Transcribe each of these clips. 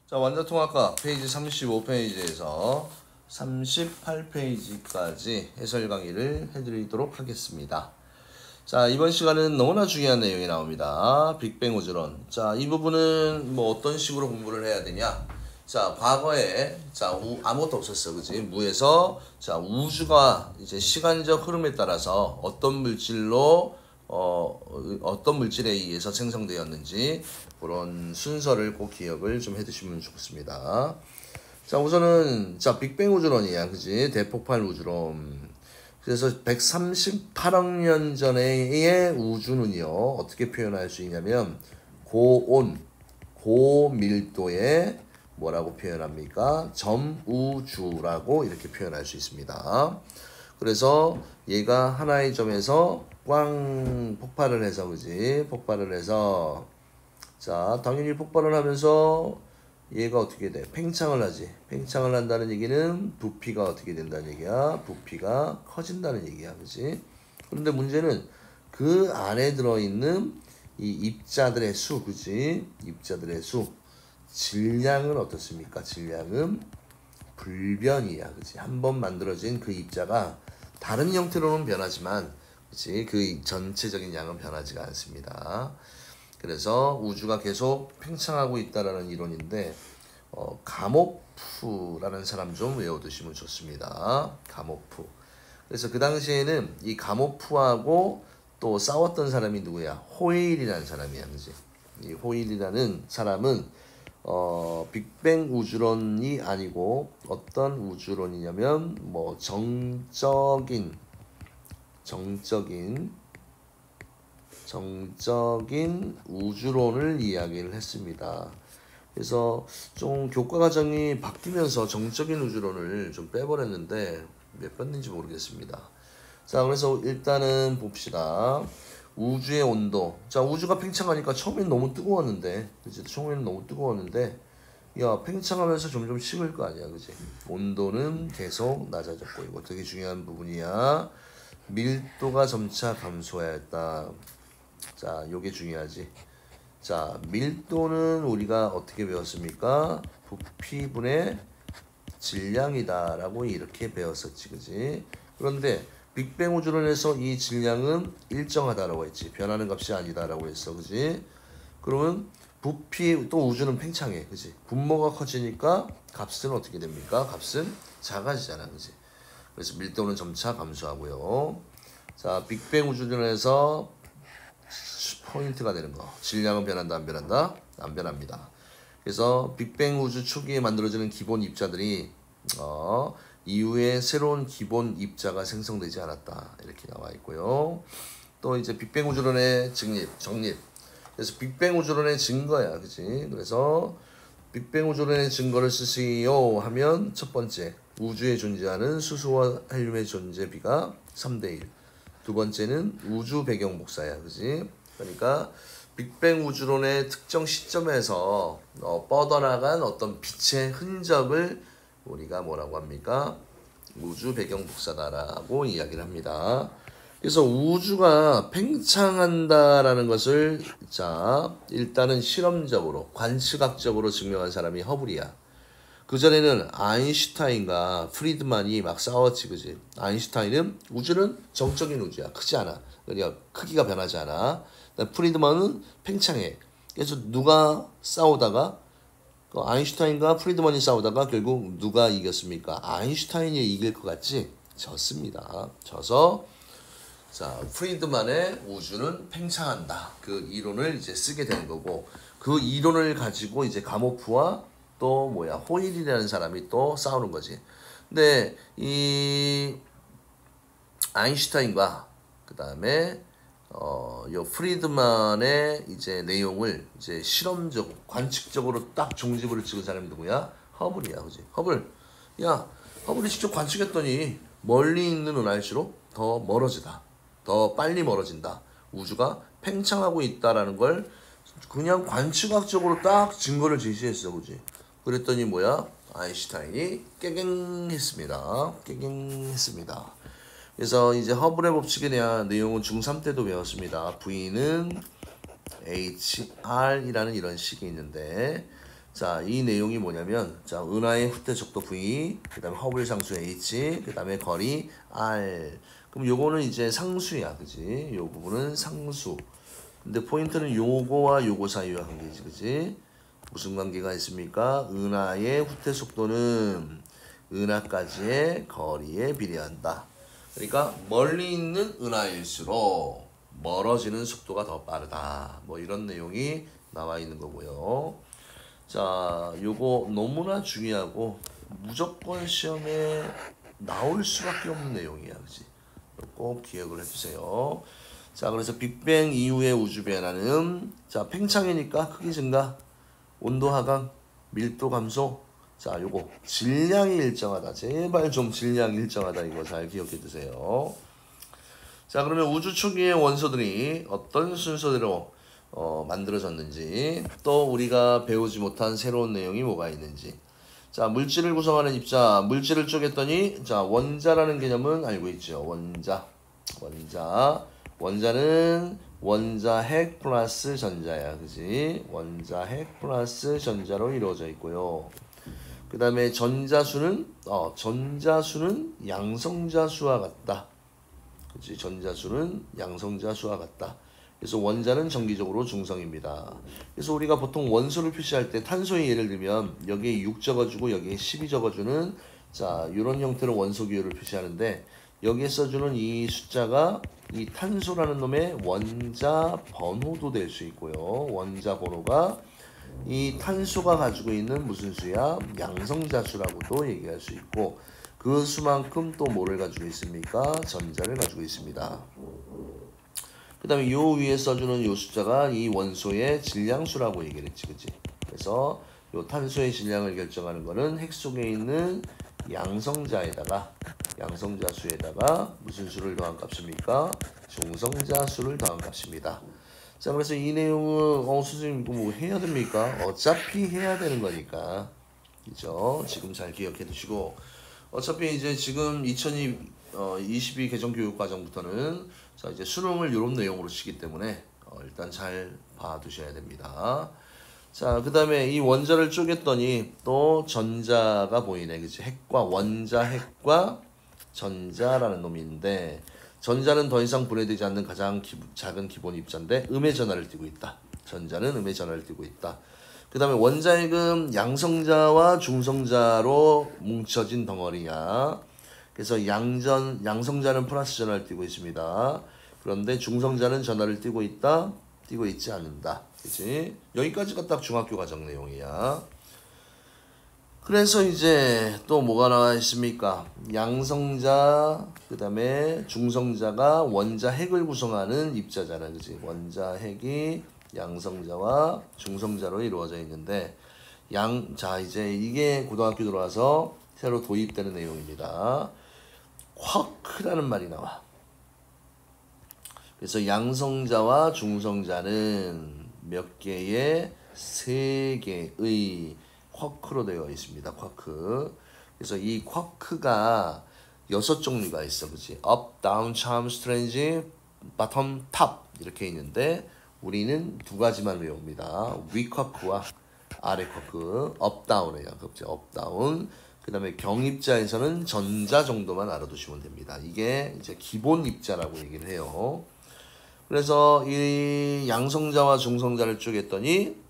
자, 완자통합과 페이지 35페이지에서 38페이지까지 해설 강의를 해드리도록 하겠습니다. 자, 이번 시간은 너무나 중요한 내용이 나옵니다. 빅뱅 우주론. 자, 이 부분은 뭐 어떤 식으로 공부를 해야 되냐? 자, 과거에 아무것도 없었어, 그지? 무에서 우주가 이제 시간적 흐름에 따라서 어떤 물질로 어떤 물질에 의해서 생성되었는지 그런 순서를 꼭 기억을 좀 해두시면 좋겠습니다. 자, 우선은 빅뱅 우주론이야, 그지? 대폭발 우주론. 그래서 138억 년 전의 우주는요, 어떻게 표현할 수 있냐면 고온, 고밀도의 뭐라고 표현합니까? 점우주라고 이렇게 표현할 수 있습니다. 그래서 얘가 하나의 점에서 꽝 폭발을 해서, 그지? 폭발을 해서, 자, 당연히 폭발을 하면서 얘가 어떻게 돼? 팽창을 하지. 팽창을 한다는 얘기는 부피가 어떻게 된다는 얘기야? 부피가 커진다는 얘기야, 그지? 그런데 문제는 그 안에 들어있는 이 입자들의 수, 그지? 입자들의 수. 질량은 어떻습니까? 질량은 불변이야, 그지? 한번 만들어진 그 입자가 다른 형태로는 변하지만, 그치? 그 전체적인 양은 변하지가 않습니다. 그래서 우주가 계속 팽창하고 있다라는 이론인데, 가모프라는 사람 좀 외워두시면 좋습니다. 가모프. 그래서 그 당시에는 이 가모프하고 또 싸웠던 사람이 누구야? 호일이라는 사람이야, 그지? 이 호일이라는 사람은 빅뱅 우주론이 아니고 어떤 우주론이냐면 뭐 정적인 우주론을 이야기를 했습니다. 그래서 좀 교과 과정이 바뀌면서 정적인 우주론을 좀 빼버렸는데 몇 번인지 모르겠습니다. 자, 그래서 일단은 봅시다. 우주의 온도. 자, 우주가 팽창하니까 처음엔 너무 뜨거웠는데, 그치? 처음에는 너무 뜨거웠는데, 야, 팽창하면서 점점 식을 거 아니야, 그치? 온도는 계속 낮아졌고, 이거 되게 중요한 부분이야. 밀도가 점차 감소하였다. 자, 요게 중요하지. 자, 밀도는 우리가 어떻게 배웠습니까? 부피분의 질량이다라고 이렇게 배웠었지, 그치? 그런데 빅뱅 우주론에서 이 질량은 일정하다라고 했지. 변하는 값이 아니다라고 했어, 그지? 그러면 부피, 또 우주는 팽창해, 그지? 분모가 커지니까 값은 어떻게 됩니까? 값은 작아지잖아, 그지? 그래서 밀도는 점차 감소하고요. 자, 빅뱅 우주론에서 포인트가 되는 거. 질량은 변한다, 안 변한다? 안 변합니다. 그래서 빅뱅 우주 초기에 만들어지는 기본 입자들이 이후에 새로운 기본 입자가 생성되지 않았다, 이렇게 나와 있고요. 또 이제 빅뱅 우주론의 정립. 그래서 빅뱅 우주론의 증거야, 그치? 그래서 빅뱅 우주론의 증거를 쓰시오 하면 첫 번째, 우주에 존재하는 수소와 헬륨의 존재 비가 3대1. 두 번째는 우주 배경 복사야, 그치? 그러니까 빅뱅 우주론의 특정 시점에서 뻗어나간 어떤 빛의 흔적을 우리가 뭐라고 합니까? 우주 배경 복사다라고 이야기를 합니다. 그래서 우주가 팽창한다라는 것을 일단은 실험적으로 관측학적으로 증명한 사람이 허블이야. 그전에는 아인슈타인과 프리드만이 막 싸웠지, 그지? 아인슈타인은 우주는 정적인 우주야. 크지 않아. 그러니까 크기가 변하지 않아. 프리드만은 팽창해. 그래서 누가 싸우다가 아인슈타인과 프리드만이 싸우다가 결국 누가 이겼습니까? 아인슈타인이 이길 것 같지? 졌습니다. 져서 프리드만의 우주는 팽창한다. 그 이론을 이제 쓰게 되는 거고, 그 이론을 가지고 이제 가모프와 또 호일이라는 사람이 또 싸우는 거지. 근데 이 아인슈타인과 그 다음에 요 프리드만의 이제 내용을 이제 실험적으로 관측적으로 딱 종집을 찍은 사람이 누구야? 허블이야, 그지? 허블이 직접 관측했더니 멀리 있는 은하일수록 더 멀어지다, 더 빨리 멀어진다, 우주가 팽창하고 있다라는 걸 그냥 관측학적으로 딱 증거를 제시했어, 그지? 그랬더니 아인슈타인이 깨갱했습니다. 그래서 이제 허블의 법칙에 대한 내용은 중3 때도 배웠습니다. V는 HR이라는 이런 식이 있는데, 자, 이 내용이 뭐냐면, 자, 은하의 후퇴 속도 V, 그 다음에 허블 상수 H, 그 다음에 거리 R. 그럼 요거는 이제 상수야, 그지? 요 부분은 상수. 근데 포인트는 요거와 요거 사이의 관계지, 그지? 무슨 관계가 있습니까? 은하의 후퇴 속도는 은하까지의 거리에 비례한다. 그러니까 멀리 있는 은하일수록 멀어지는 속도가 더 빠르다. 뭐 이런 내용이 나와 있는 거고요. 자, 요거 너무나 중요하고 무조건 시험에 나올 수밖에 없는 내용이야, 그렇지? 꼭 기억을 해주세요. 자, 그래서 빅뱅 이후의 우주 변화는 자 팽창이니까 크기 증가, 온도 하강, 밀도 감소. 자, 요거 질량이 일정하다. 제발 좀 질량이 일정하다. 이거 잘 기억해 두세요. 자, 그러면 우주 초기의 원소들이 어떤 순서대로 만들어졌는지, 또 우리가 배우지 못한 새로운 내용이 뭐가 있는지. 자, 물질을 구성하는 입자, 물질을 쪼갰더니 자, 원자라는 개념은 알고 있죠. 원자는 원자핵 플러스 전자야, 그지? 원자핵 플러스 전자로 이루어져 있고요. 그 다음에 전자수는 양성자수와 같다. 그치? 전자수는 양성자수와 같다. 그래서 원자는 정기적으로 중성입니다. 그래서 우리가 보통 원소를 표시할 때 탄소의 예를 들면 여기에 6 적어주고 여기에 12 적어주는 자 이런 형태로 원소 기호를 표시하는데, 여기에 써주는 이 숫자가 이 탄소라는 놈의 원자 번호도 될 수 있고요. 원자 번호가 이 탄소가 가지고 있는 무슨 수야? 양성자수라고도 얘기할 수 있고, 그 수만큼 또 뭐를 가지고 있습니까? 전자를 가지고 있습니다. 그 다음에 요 위에 써주는 요 숫자가 이 원소의 질량수라고 얘기를 했지, 그치? 그래서 요 탄소의 질량을 결정하는 거는 핵 속에 있는 양성자수에다가 무슨 수를 더한 값입니까? 중성자수를 더한 값입니다. 자, 그래서 이 내용은 선생님 이거 뭐 해야 됩니까? 어차피 해야 되는 거니까, 그죠? 지금 잘 기억해 두시고, 어차피 이제 지금 2022 개정교육과정부터는 자 이제 수능을 이런 내용으로 치기 때문에 일단 잘 봐두셔야 됩니다. 자, 그 다음에 이 원자를 쪼갰더니 또 전자가 보이네, 그치? 원자핵과 전자라는 놈이 있는데, 전자는 더 이상 분해되지 않는 가장 작은 기본 입자인데 음의 전하를 띠고 있다. 전자는 음의 전하를 띠고 있다. 그 다음에 원자핵은 양성자와 중성자로 뭉쳐진 덩어리야. 그래서 양성자는 플러스 전하를 띠고 있습니다. 그런데 중성자는 전하를 띠고 있다? 띠고 있지 않는다. 그치? 여기까지가 딱 중학교 과정 내용이야. 그래서 이제 또 뭐가 나와 있습니까? 양성자, 그 다음에 중성자가 원자핵을 구성하는 입자잖아, 그치? 원자핵이 양성자와 중성자로 이루어져 있는데, 자, 이제 이게 고등학교 들어와서 새로 도입되는 내용입니다. 쿼크라는 말이 나와. 그래서 양성자와 중성자는 몇 개의? 3개의 쿼크로 되어 있습니다. 쿼크. 그래서 이 쿼크가 6종류가 있어, 그치? up, down, charm, strange, bottom, top 이렇게 있는데 우리는 2가지만 외웁니다. 위 쿼크와 아래 쿼크. up, down이에요. up, down. 그 다음에 경입자에서는 전자 정도만 알아두시면 됩니다. 이게 이제 기본 입자라고 얘기를 해요. 그래서 이 양성자와 중성자를 쪼갰더니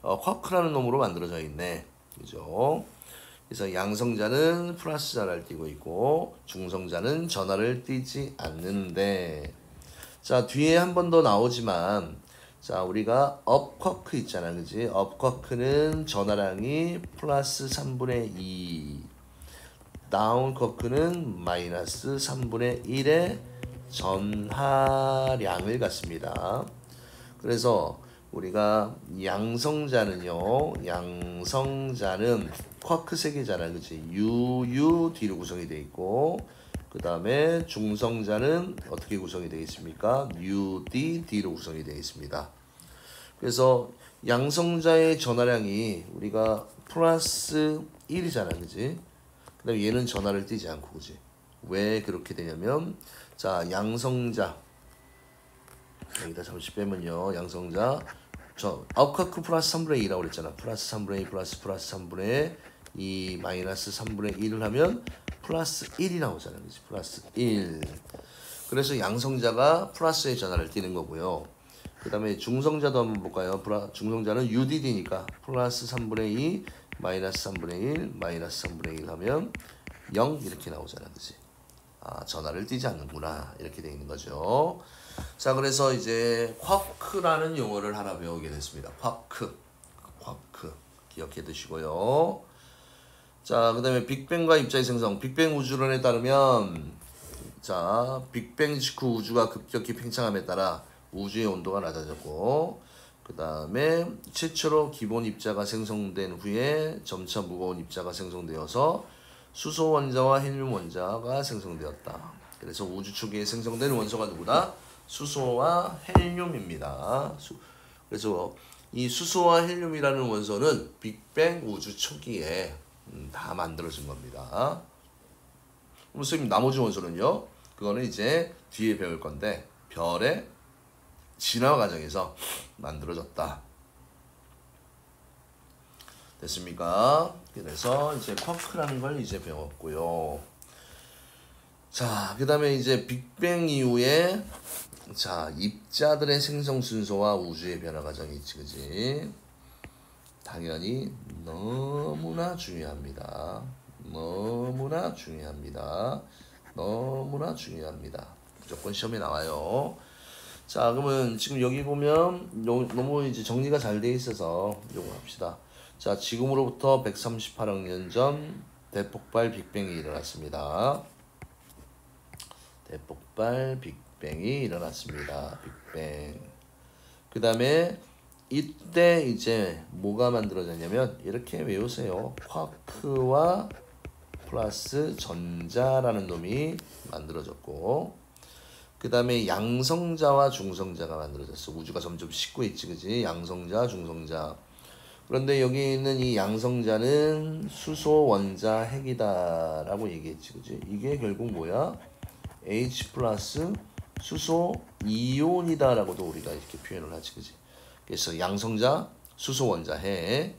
쿼크라는 놈으로 만들어져 있네. 그죠? 그래서 양성자는 플러스 전하를 띠고 있고 중성자는 전하를 띠지 않는데, 자 뒤에 한 번 더 나오지만, 자 우리가 업 쿼크 있잖아, 그지? 업 쿼크는 전하량이 플러스 3분의 2, 다운 쿼크는 마이너스 3분의 1의 전하량을 갖습니다. 그래서 우리가 양성자는 쿼크 3개잖아, 그치? D로 구성이 되어 있고, 그 다음에 중성자는 어떻게 구성이 되어 있습니까? D로 구성이 되어 있습니다. 그래서 양성자의 전하량이 우리가 플러스 1이잖아, 그치? 그 다음에 얘는 전하를 띠지 않고, 그치? 왜 그렇게 되냐면, 자 양성자 여기다 잠시 빼면요, 양성자 아웃카크 플러스 3분의 2라고 그랬잖아. 플러스 3분의 2 플러스 3분의 2 마이너스 3분의 1을 하면 플러스 1이 나오잖아. 그렇지? 플러스 1. 그래서 양성자가 플러스의 전화를 띄는 거고요. 그 다음에 중성자도 한번 볼까요? 중성자는 UDD니까 플러스 3분의 2 마이너스 3분의 1 마이너스 3분의 1 하면 0 이렇게 나오잖아. 그치? 아, 전화를 띄지 않는구나. 이렇게 되어 있는 거죠. 자, 그래서 이제 쿼크라는 용어를 하나 배우게 됐습니다. 쿼크. 기억해 두시고요. 자, 그 다음에 빅뱅과 입자의 생성. 빅뱅 우주론에 따르면 자, 빅뱅 직후 우주가 급격히 팽창함에 따라 우주의 온도가 낮아졌고 그 다음에 최초로 기본 입자가 생성된 후에 점차 무거운 입자가 생성되어서 수소 원자와 헬륨 원자가 생성되었다. 그래서 우주 초기에 생성된 원소가 누구다? 수소와 헬륨입니다. 그래서 이 수소와 헬륨이라는 원소는 빅뱅 우주 초기에 다 만들어진 겁니다. 그럼 선생님 나머지 원소는요? 그거는 이제 뒤에 배울 건데 별의 진화 과정에서 만들어졌다. 됐습니까? 그래서 이제 쿼크라는 걸 이제 배웠고요. 자, 그 다음에 이제 빅뱅 이후에 자, 입자들의 생성 순서와 우주의 변화 과정이 있지, 그지? 당연히 너무나 중요합니다. 너무나 중요합니다. 무조건 시험에 나와요. 자, 그러면 지금 여기 보면 너무 이제 정리가 잘 돼 있어서 요거 합시다. 자, 지금으로부터 138억 년 전 대폭발 빅뱅이 일어났습니다. 대폭발 빅뱅이 일어났습니다. 빅뱅. 그 다음에 이때 이제 뭐가 만들어졌냐면 이렇게 외우세요. 쿼크와 플러스 전자라는 놈이 만들어졌고 그 다음에 양성자와 중성자가 만들어졌어. 우주가 점점 식고 있지, 그지? 양성자, 중성자. 그런데 여기 있는 이 양성자는 수소 원자 핵이다라고 얘기했지, 그지? 이게 결국 뭐야? H 플러스 수소 이온이다라고도 우리가 이렇게 표현을 하지, 그지? 그래서 양성자, 수소 원자 핵.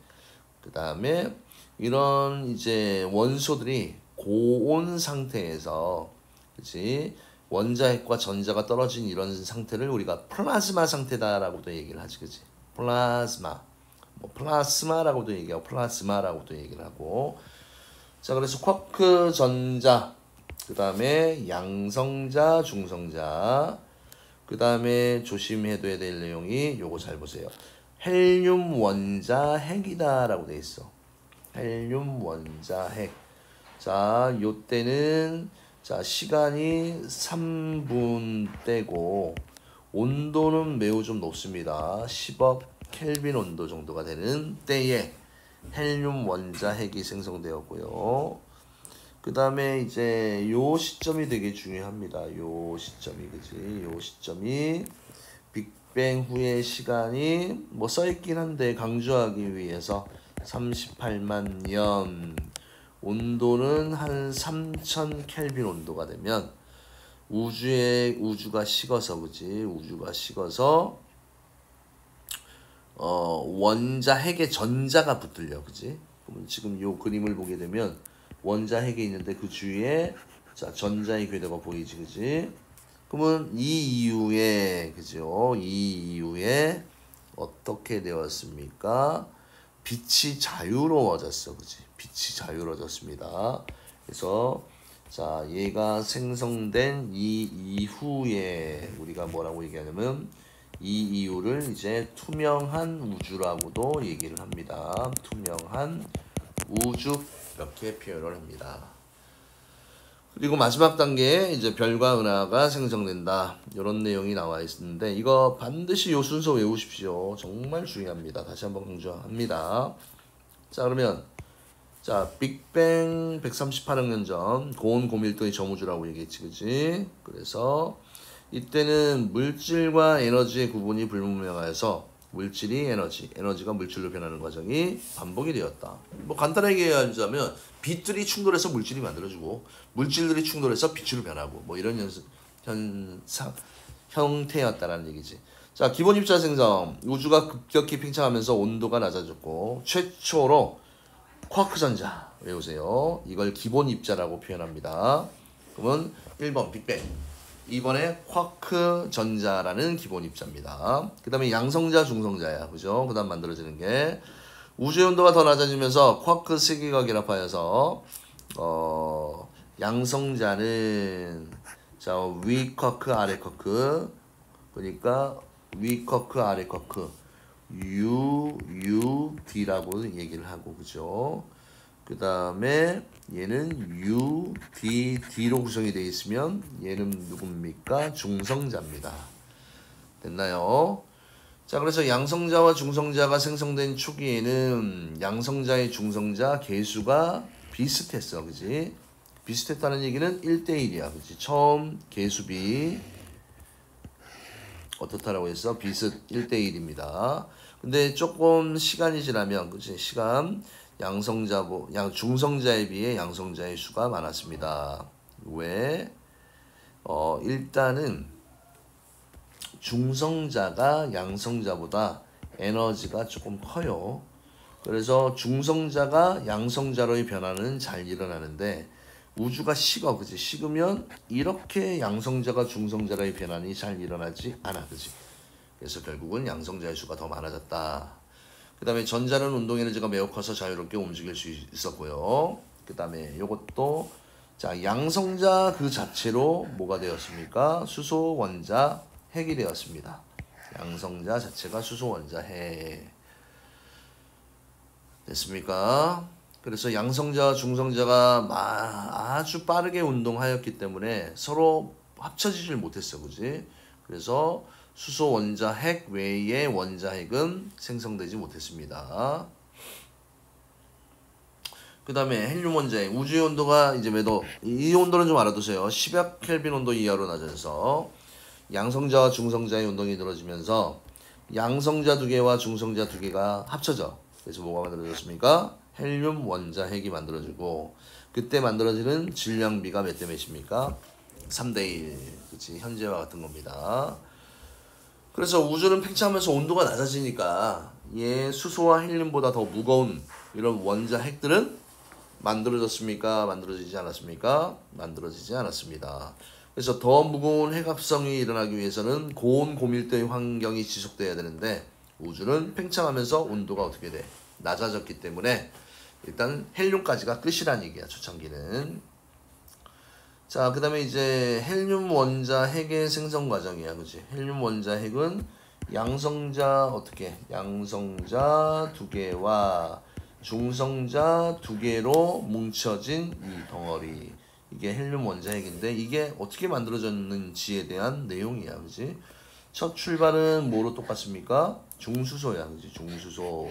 그 다음에 이런 이제 원소들이 고온 상태에서, 그지? 원자핵과 전자가 떨어진 이런 상태를 우리가 플라즈마 상태다라고도 얘기를 하지, 그지? 플라즈마. 뭐 플라스마라고도 얘기하고 플라즈마라고도 얘기를 하고. 자, 그래서 쿼크 전자, 그 다음에 양성자, 중성자, 그 다음에 조심해둬야 될 내용이 요거 잘 보세요. 헬륨 원자 핵이다라고 돼 있어. 헬륨 원자 핵. 자, 요때는 자, 시간이 3분 때고 온도는 매우 좀 높습니다. 10억 켈빈 온도 정도가 되는 때에 헬륨 원자 핵이 생성되었고요. 그 다음에 이제 요 시점이 되게 중요합니다. 요 시점이, 그지? 요 시점이 빅뱅 후의 시간이 뭐 써있긴 한데 강조하기 위해서 38만 년, 온도는 한 3000 켈빈 온도가 되면 우주가 식어서, 그지? 우주가 식어서 원자 핵에 전자가 붙들려, 그지? 그러면 지금 요 그림을 보게 되면 원자 핵이 있는데 그 주위에 자, 전자의 궤도가 보이지, 그지? 그러면 이 이후에, 그죠? 이 이후에 어떻게 되었습니까? 빛이 자유로워졌어, 그지? 빛이 자유로워졌습니다. 그래서 자, 얘가 생성된 이 이후에 우리가 뭐라고 얘기하냐면 이 이유를 이제 투명한 우주라고도 얘기를 합니다. 투명한 우주 이렇게 표현을 합니다. 그리고 마지막 단계에 이제 별과 은하가 생성된다. 이런 내용이 나와 있는데 이거 반드시 요 순서 외우십시오. 정말 중요합니다. 다시 한번 강조합니다. 자, 그러면 자, 빅뱅 138억 년 전 고온 고밀도의 저우주라고 얘기했지, 그지? 그래서 이때는 물질과 에너지의 구분이 불분명하여서 물질이 에너지가 물질로 변하는 과정이 반복이 되었다. 뭐 간단하게 얘기하자면 빛들이 충돌해서 물질이 만들어지고 물질들이 충돌해서 빛으로 변하고 뭐 이런 형태였다라는 얘기지. 자, 기본 입자 생성. 우주가 급격히 팽창하면서 온도가 낮아졌고 최초로 쿼크 전자 외우세요. 이걸 기본 입자라고 표현합니다. 그러면 1번 빅뱅, 2번에 쿼크 전자라는 기본 입자입니다. 그 다음에 양성자, 중성자야. 그죠? 그 다음 만들어지는 게 우주의 온도가 더 낮아지면서 쿼크 세기가 결합하여서 양성자는 자, 위 쿼크, 아래 쿼크. 그러니까 위 쿼크, 아래 쿼크. UUD라고 얘기를 하고, 그죠? 그 다음에 얘는 UDD로 구성이 되어 있으면 얘는 누굽니까? 중성자입니다. 됐나요? 자, 그래서 양성자와 중성자가 생성된 초기에는 양성자의 중성자 개수가 비슷했어. 그지? 비슷했다는 얘기는 1대1이야. 그지? 처음 개수비 어떻다라고 했어? 비슷 1대1입니다. 근데 조금 시간이 지나면, 그치? 시간, 중성자에 비해 양성자의 수가 많았습니다. 왜? 일단은 중성자가 양성자보다 에너지가 조금 커요. 그래서 중성자가 양성자로의 변화는 잘 일어나는데 우주가 식어, 그치? 식으면 이렇게 양성자가 중성자로의 변환이 잘 일어나지 않아, 그치? 그래서 결국은 양성자의 수가 더 많아졌다. 그 다음에 전자는 운동 에너지가 매우 커서 자유롭게 움직일 수 있었고요. 그 다음에 요것도 자, 양성자 그 자체로 뭐가 되었습니까? 수소, 원자, 핵이 되었습니다. 양성자 자체가 수소, 원자, 핵. 됐습니까? 그래서 양성자와 중성자가 아주 빠르게 운동하였기 때문에 서로 합쳐지질 못했어, 그지? 그래서 수소, 원자, 핵 외의 원자, 핵은 생성되지 못했습니다. 그 다음에 헬륨 원자핵, 우주의 온도가 이제 이 온도는 좀 알아두세요. 10억 켈빈 온도 이하로 낮아져서 양성자와 중성자의 운동이 늘어지면서 양성자 2개와 중성자 2개가 합쳐져. 그래서 뭐가 만들어졌습니까? 헬륨 원자 핵이 만들어지고 그때 만들어지는 질량비가 몇 대 몇입니까? 3대1. 그치? 현재와 같은 겁니다. 그래서 우주는 팽창하면서 온도가 낮아지니까 수소와 헬륨보다 더 무거운 이런 원자 핵들은 만들어졌습니까? 만들어지지 않았습니까? 만들어지지 않았습니다. 그래서 더 무거운 핵 합성이 일어나기 위해서는 고온 고밀도의 환경이 지속돼야 되는데 우주는 팽창하면서 온도가 어떻게 돼? 낮아졌기 때문에 일단 헬륨까지가 끝이란 얘기야, 초창기는. 자, 그 다음에 이제 헬륨 원자 핵의 생성 과정이야, 그치? 헬륨 원자 핵은 양성자 양성자 2개와 중성자 2개로 뭉쳐진 이 덩어리. 이게 헬륨 원자 핵인데 이게 어떻게 만들어졌는지에 대한 내용이야, 그치? 첫 출발은 뭐로 똑같습니까? 중수소야, 그치? 중수소.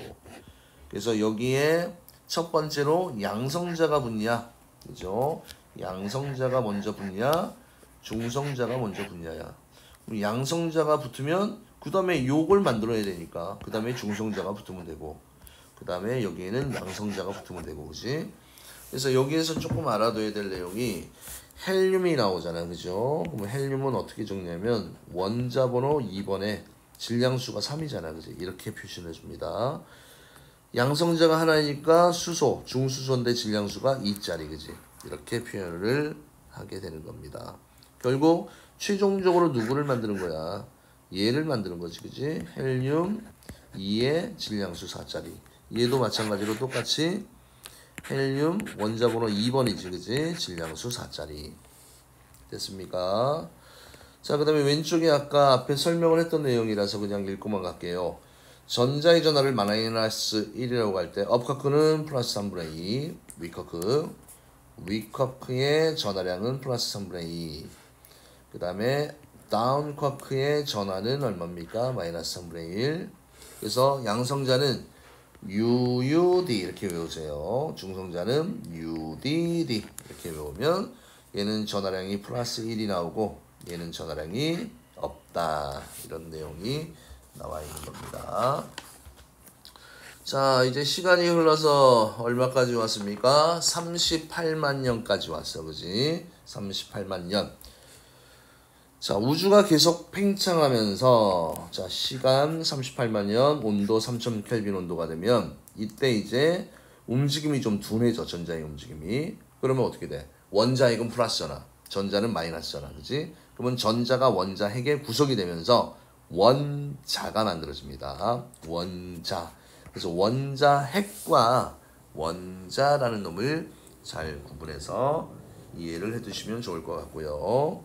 그래서 여기에 첫 번째로 양성자가 붙냐, 그죠? 양성자가 먼저 붙냐, 중성자가 먼저 붙냐야. 양성자가 붙으면 그 다음에 요걸 만들어야 되니까 그 다음에 중성자가 붙으면 되고 그 다음에 여기에는 양성자가 붙으면 되고, 그지? 그래서 여기에서 조금 알아둬야 될 내용이 헬륨이 나오잖아, 그죠? 그럼 헬륨은 어떻게 적냐면 원자 번호 2번에 질량수가 3이잖아, 그지? 이렇게 표시를 해줍니다. 양성자가 하나니까 수소, 중수소인데 질량수가 2짜리, 그지? 이렇게 표현을 하게 되는 겁니다. 결국 최종적으로 누구를 만드는 거야? 얘를 만드는 거지, 그지? 헬륨 2의 질량수 4짜리. 얘도 마찬가지로 똑같이 헬륨 원자 번호 2번이지, 그지? 질량수 4짜리. 됐습니까? 자, 그 다음에 왼쪽에 아까 앞에 설명을 했던 내용이라서 그냥 읽고만 갈게요. 전자의 전하를 마이너스 1이라고 할 때 업커크는 플러스 3분의 2, 위커크의 전하량은 플러스 3분의 2. 그 다음에 다운커크의 전하는 얼마입니까? 마이너스 3분의 1. 그래서 양성자는 UUD 이렇게 외우세요. 중성자는 UDD 이렇게 외우면 얘는 전하량이 플러스 1이 나오고 얘는 전하량이 없다. 이런 내용이 나와 있는 겁니다. 자, 이제 시간이 흘러서 얼마까지 왔습니까? 38만 년까지 왔어, 그지? 38만 년. 자, 우주가 계속 팽창하면서 자, 시간 38만 년, 온도 3000 켈빈 온도가 되면 이때 이제 움직임이 좀 둔해져. 전자의 움직임이. 그러면 어떻게 돼? 원자핵은 플러스잖아. 전자는 마이너스잖아. 그지? 그러면 전자가 원자 핵의 구성이 되면서 원자가 만들어집니다. 원자. 그래서 원자 핵과 원자라는 놈을 잘 구분해서 이해를 해두시면 좋을 것 같고요.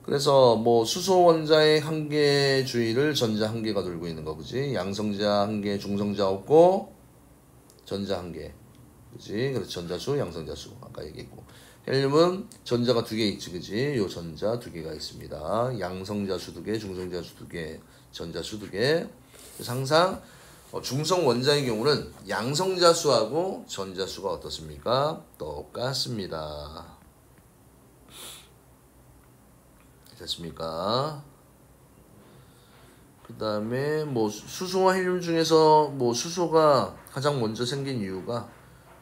그래서 뭐 수소 원자의 한 개 주위를 전자 한 개가 돌고 있는 거, 그지? 양성자 한 개, 중성자 없고 전자 한 개, 그지? 그래서 전자수, 양성자수 아까 얘기했고, 헬륨은 전자가 두 개 있지, 그지? 요 전자 두 개가 있습니다. 양성자수 두 개, 중성자수 두 개, 전자수 두 개. 그래서 항상 중성 원자의 경우는 양성자수하고 전자수가 어떻습니까? 똑같습니다. 됐습니까? 그 다음에 뭐 수소와 헬륨 중에서 뭐 수소가 가장 먼저 생긴 이유가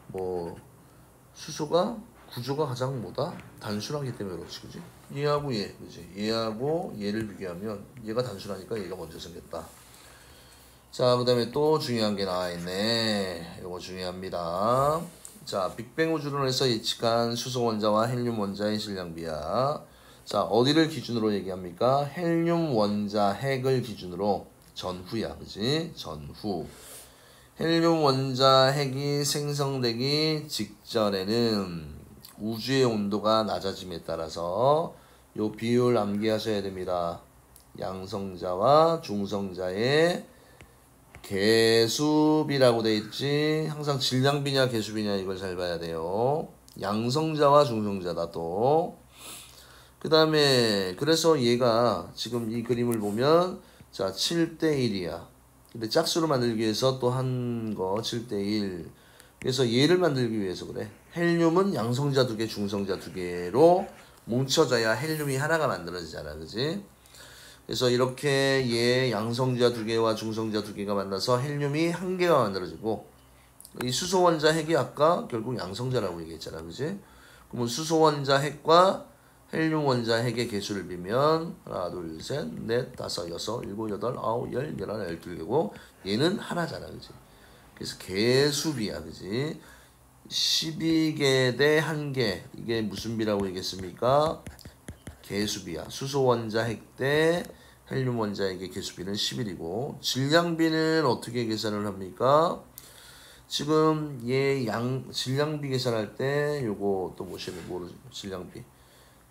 뭐 수소가 구조가 가장 뭐다? 단순하기 때문에 그렇지, 그지? 얘하고 얘, 그지? 얘하고 얘를 비교하면 얘가 단순하니까 얘가 먼저 생겼다. 자, 그 다음에 또 중요한 게 나와있네. 이거 중요합니다. 자, 빅뱅 우주론에서 예측한 수소 원자와 헬륨 원자의 질량비야. 자, 어디를 기준으로 얘기합니까? 헬륨 원자 핵을 기준으로 전후야, 그지? 전후. 헬륨 원자 핵이 생성되기 직전에는 우주의 온도가 낮아짐에 따라서 요 비율 암기하셔야 됩니다. 양성자와 중성자의 개수비라고 돼 있지. 항상 질량비냐 개수비냐 이걸 잘 봐야 돼요. 양성자와 중성자다 또. 그 다음에 그래서 얘가 지금 이 그림을 보면 자 7대1이야. 근데 짝수를 만들기 위해서 또 한 거 7대1. 그래서 얘를 만들기 위해서 그래. 헬륨은 양성자 두 개, 중성자 두 개로 뭉쳐져야 헬륨이 하나가 만들어지잖아, 그지? 그래서 이렇게 얘 양성자 두 개와 중성자 두 개가 만나서 헬륨이 한 개가 만들어지고, 이 수소 원자 핵이 아까 결국 양성자라고 얘기했잖아, 그지? 그러면 수소 원자 핵과 헬륨 원자 핵의 개수를 비면 하나, 둘, 셋, 넷, 다섯, 여섯, 일곱, 여덟, 아홉, 열, 열하나, 열두 개고 얘는 하나잖아, 그지? 그래서 개수비야, 그지? 12개 대 1개. 이게 무슨 비라고 얘기했습니까? 개수비야. 수소 원자 핵 대 헬륨 원자 핵의 개수비는 11이고, 질량비는 어떻게 계산을 합니까? 지금 얘 질량비 계산할 때 요거 또 뭐시는 모르죠? 질량비.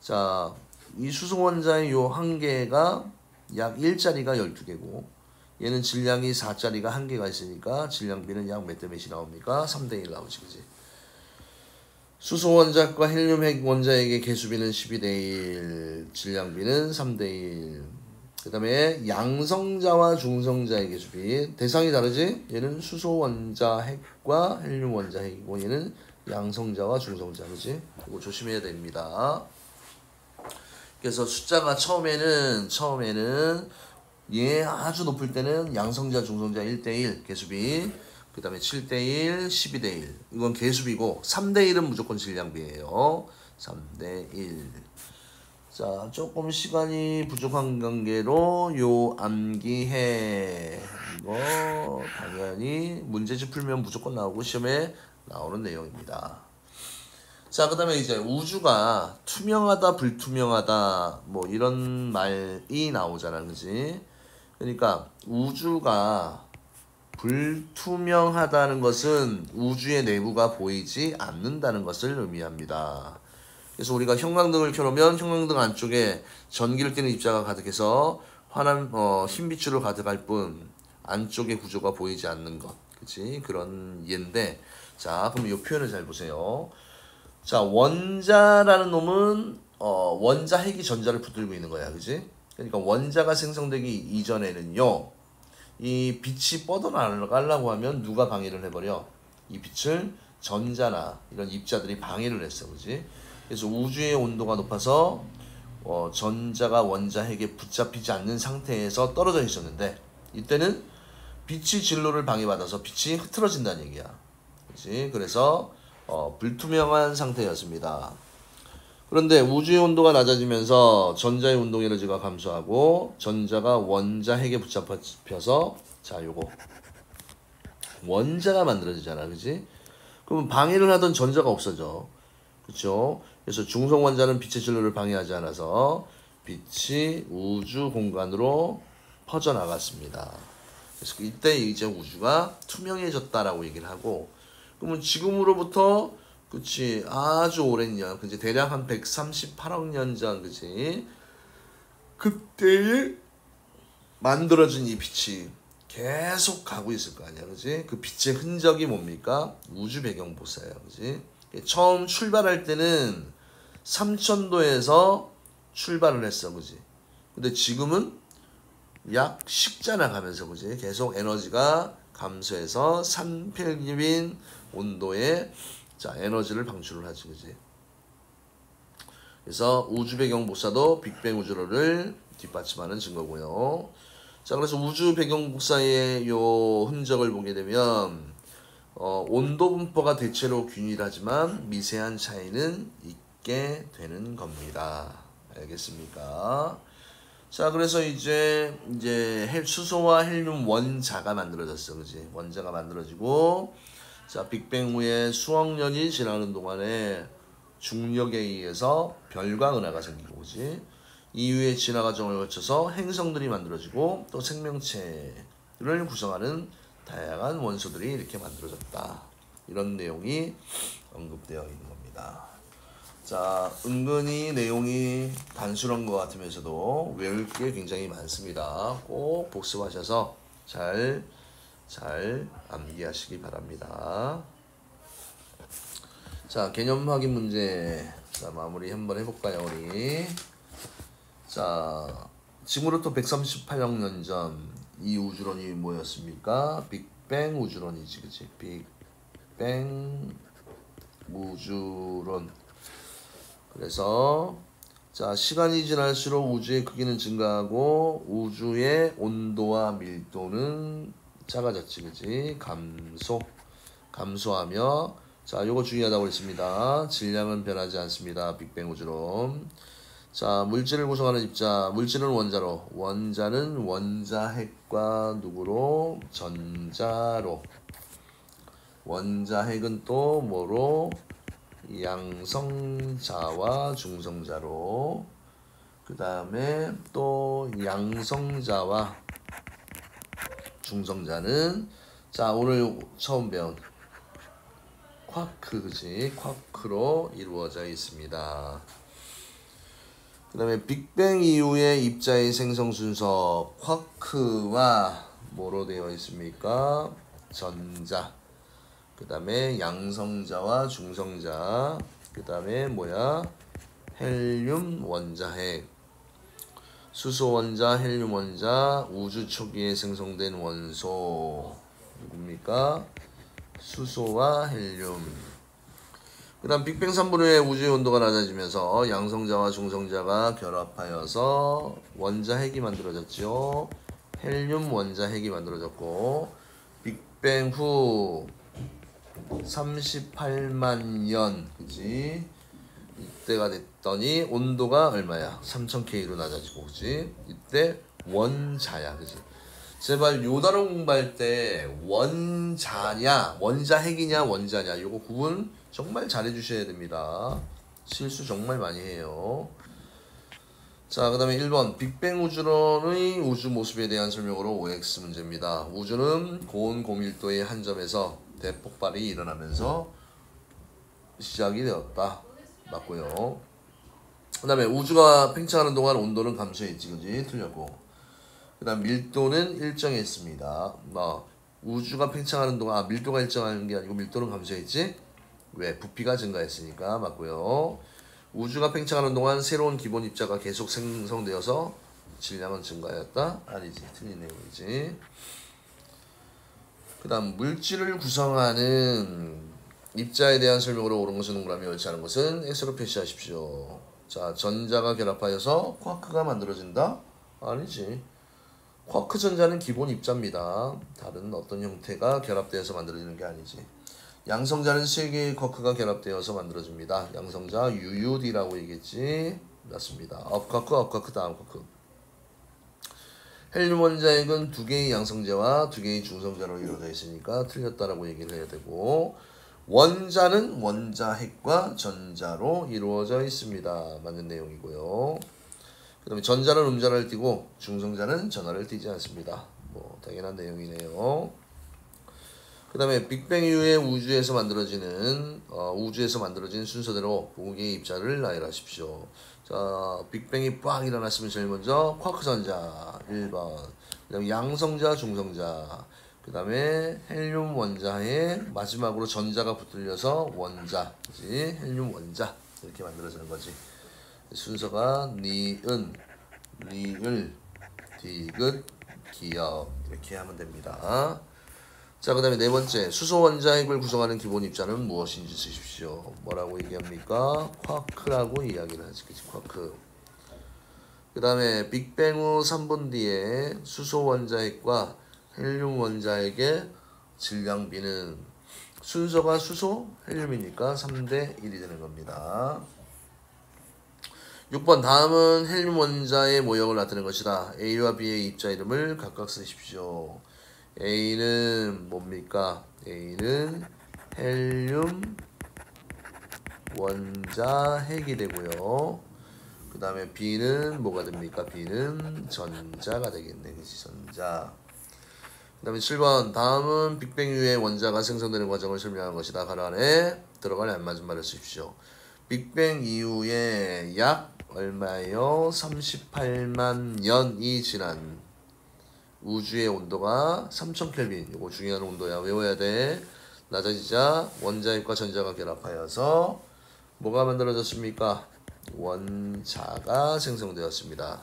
자, 이 수소 원자의 요 한 개가 약 1짜리가 12개고 얘는 질량이 4짜리가 한 개가 있으니까 질량비는 약 몇 대 몇이 나옵니까? 3대1 나오지, 그지? 수소 원자과 헬륨 핵 원자에게 개수비는 12대1, 질량비는 3대1. 그 다음에 양성자와 중성자의 개수비 대상이 다르지? 얘는 수소 원자 핵과 헬륨 원자 핵이고 얘는 양성자와 중성자, 그지? 이거 조심해야 됩니다. 그래서 숫자가 처음에는 얘 아주 높을 때는 양성자 중성자 1대1 개수비, 그 다음에 7대1 12대1 이건 개수비고 3대1은 무조건 질량비예요. 3대1. 자, 조금 시간이 부족한 관계로 요 암기해. 이거 당연히 문제집 풀면 무조건 나오고 시험에 나오는 내용입니다. 자, 그 다음에 이제 우주가 투명하다, 불투명하다, 뭐 이런 말이 나오잖아, 그지? 그러니까 우주가 불투명하다는 것은 우주의 내부가 보이지 않는다는 것을 의미합니다. 그래서 우리가 형광등을 켜놓으면 형광등 안쪽에 전기를 띠는 입자가 가득해서 환한 흰빛으로 가득할 뿐 안쪽의 구조가 보이지 않는 것, 그치? 그런 예인데, 자, 그럼 이 표현을 잘 보세요. 자, 원자라는 놈은 원자 핵이 전자를 붙들고 있는 거야, 그지? 그러니까 원자가 생성되기 이전에는요, 이 빛이 뻗어나가려고 하면 누가 방해를 해버려? 이 빛을 전자나 이런 입자들이 방해를 했어, 그지? 그래서 우주의 온도가 높아서 전자가 원자 핵에 붙잡히지 않는 상태에서 떨어져 있었는데 이때는 빛이 진로를 방해받아서 빛이 흐트러진다는 얘기야, 그지? 그래서 불투명한 상태였습니다. 그런데 우주의 온도가 낮아지면서 전자의 운동 에너지가 감소하고 전자가 원자 핵에 붙잡혀서 자 요거 원자가 만들어지잖아, 그지? 그러면 방해를 하던 전자가 없어져, 그렇죠? 그래서 중성 원자는 빛의 진로를 방해하지 않아서 빛이 우주 공간으로 퍼져 나갔습니다. 그래서 이때 이제 우주가 투명해졌다라고 얘기를 하고, 그러면 지금으로부터 그치 아주 오랜 년, 그치 대략 한 138억 년 전, 그치 그때에 만들어진 이 빛이 계속 가고 있을 거 아니야, 그지? 그 빛의 흔적이 뭡니까? 우주 배경 보사예요, 그지? 처음 출발할 때는 3000도에서 출발을 했어, 그지? 근데 지금은 약 식잖아 가면서, 그지? 계속 에너지가 감소해서 3켈빈 온도에 자 에너지를 방출을 하지, 그지? 그래서 우주 배경 복사도 빅뱅 우주론을 뒷받침하는 증거고요. 자, 그래서 우주 배경 복사의 요 흔적을 보게 되면 온도 분포가 대체로 균일하지만 미세한 차이는 있게 되는 겁니다. 알겠습니까? 자, 그래서 이제 수소와 헬륨 원자가 만들어졌어, 그지? 원자가 만들어지고, 자, 빅뱅 후에 수억 년이 지나는 동안에 중력에 의해서 별과 은하가 생기고, 그지? 이후에 진화 과정을 거쳐서 행성들이 만들어지고 또 생명체를 구성하는 다양한 원소들이 이렇게 만들어졌다. 이런 내용이 언급되어 있는 겁니다. 자, 은근히 내용이 단순한 것 같으면서도 외울 게 굉장히 많습니다. 꼭 복습하셔서 잘 암기하시기 바랍니다. 자, 개념 확인 문제 자 마무리 한번 해볼까요, 우리? 자, 지금으로부터 138억 년 전 이 우주론이 뭐였습니까? 빅뱅 우주론이지, 그치? 빅뱅 우주론. 그래서 자, 시간이 지날수록 우주의 크기는 증가하고 우주의 온도와 밀도는 작아졌지, 그치? 감소하며 자, 요거 중요하다고 했습니다. 질량은 변하지 않습니다. 빅뱅 우주론. 자, 물질을 구성하는 입자, 물질은 원자로, 원자는 원자핵과 누구로? 전자로. 원자핵은 또 뭐로? 양성자와 중성자로. 그 다음에 또 양성자와 중성자는 자, 오늘 처음 배운 쿼크, 그지? 쿼크로 이루어져 있습니다. 그 다음에 빅뱅 이후의 입자의 생성 순서 쿼크와 뭐로 되어 있습니까? 전자. 그 다음에 양성자와 중성자. 그 다음에 뭐야? 헬륨 원자핵. 수소 원자, 헬륨 원자, 우주 초기에 생성된 원소 누굽니까? 수소와 헬륨. 그 다음 빅뱅 3분 후에 우주의 온도가 낮아지면서 양성자와 중성자가 결합하여서 원자핵이 만들어졌죠. 헬륨 원자핵이 만들어졌고, 빅뱅 후 38만 년, 그지? 이때가 됐더니 온도가 얼마야? 3000K로 낮아지고, 그지? 이때 원자야, 그지? 제발 요 단어 공부할 때 원자냐, 원자핵이냐, 원자냐 요거 구분 정말 잘해 주셔야 됩니다. 실수 정말 많이 해요. 자, 그 다음에 1번 빅뱅 우주론의 우주 모습에 대한 설명으로 OX 문제입니다. 우주는 고온 고밀도의 한 점에서 대폭발이 일어나면서 시작이 되었다. 맞고요. 그 다음에 우주가 팽창하는 동안 온도는 감소했지, 그지? 틀렸고. 그 다음 밀도는 일정했습니다. 우주가 팽창하는 동안 밀도가 일정한 게 아니고 밀도는 감소했지? 왜? 부피가 증가했으니까. 맞고요. 우주가 팽창하는 동안 새로운 기본 입자가 계속 생성되어서 질량은 증가하였다? 아니지. 틀린 내용이지. 그 다음 물질을 구성하는 입자에 대한 설명으로 옳은 것은 동그라미 옳지 않은 것은 X로 표시하십시오. 자, 전자가 결합하여서 쿼크가 만들어진다? 아니지. 쿼크 전자는 기본 입자입니다. 다른 어떤 형태가 결합되어서 만들어지는 게 아니지. 양성자는 세 개의 쿼크가 결합되어서 만들어집니다. 양성자 UUD라고 얘기했지. 맞습니다. 업쿼크 다음 쿼크. 헬륨 원자핵은 두 개의 양성자와 두 개의 중성자로 이루어져 있으니까 틀렸다라고 얘기를 해야 되고, 원자는 원자핵과 전자로 이루어져 있습니다. 맞는 내용이고요. 그 다음에 전자는 음전화를 띠고 중성자는 전화를 띠지 않습니다. 뭐 당연한 내용이네요. 그 다음에 빅뱅 이후에 우주에서 만들어진 순서대로 공기의 입자를 나열하십시오. 자, 빅뱅이 빡 일어났으면 제일 먼저 쿼크 전자 1번, 그 다음에 양성자 중성자, 그 다음에 헬륨 원자에 마지막으로 전자가 붙들려서 원자, 그치? 헬륨 원자 이렇게 만들어지는 거지. 순서가 니은, 리을, 디귿, 기역 이렇게 하면 됩니다. 자, 그 다음에 네 번째, 수소 원자핵을 구성하는 기본 입자는 무엇인지 쓰십시오. 뭐라고 얘기합니까? 쿼크라고 이야기를 하지, 그치? 쿼크. 그 다음에 빅뱅 후 3분 뒤에 수소 원자핵과 헬륨 원자핵의 질량 비는 순서가 수소, 헬륨이니까 3대 1이 되는 겁니다. 6번, 다음은 헬륨 원자의 모형을 나타낸 것이다. A와 B의 입자 이름을 각각 쓰십시오. A는 뭡니까? A는 헬륨 원자핵이 되고요. 그 다음에 B는 뭐가 됩니까? B는 전자가 되겠네. 그치? 전자. 그 다음에 7번, 다음은 빅뱅 이후에 원자가 생성되는 과정을 설명한 것이다. 가로 안에 들어갈 안 맞은 말을 쓰십시오. 빅뱅 이후에 약 얼마예요? 38만 년이 지난 우주의 온도가 3000켈빈. 이거 중요한 온도야. 외워야 돼. 낮아지자 원자핵과 전자가 결합하여서 뭐가 만들어졌습니까? 원자가 생성되었습니다.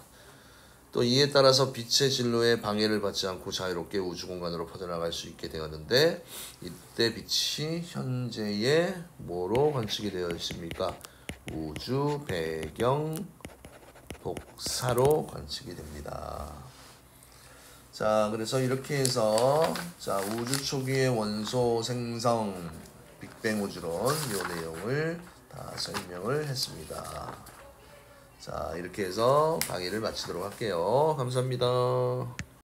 또 이에 따라서 빛의 진로에 방해를 받지 않고 자유롭게 우주 공간으로 퍼져나갈 수 있게 되었는데, 이때 빛이 현재의 뭐로 관측이 되어 있습니까? 우주 배경 복사로 관측이 됩니다. 자, 그래서 이렇게 해서 자, 우주 초기의 원소 생성 빅뱅 우주론 이 내용을 다 설명을 했습니다. 자, 이렇게 해서 강의를 마치도록 할게요. 감사합니다.